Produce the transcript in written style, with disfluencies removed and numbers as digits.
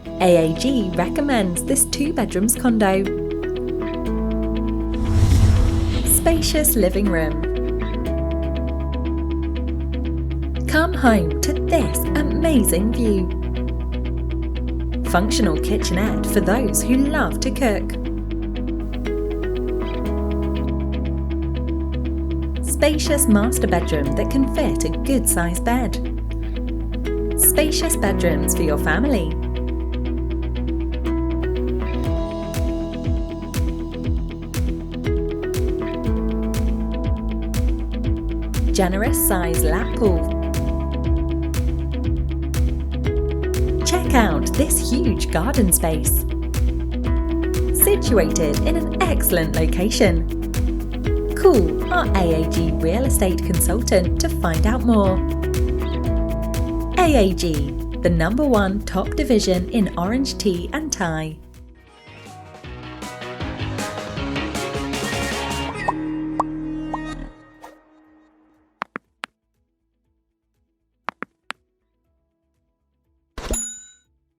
AAG recommends this 2-bedrooms condo. Spacious living room. Come home to this amazing view. Functional kitchenette for those who love to cook. Spacious master bedroom that can fit a good-sized bed. Spacious bedrooms for your family. Generous size lap pool. Check out this huge garden space. Situated in an excellent location. Call our AAG real estate consultant to find out more. AAG, the #1 top division in orange tea and Thai.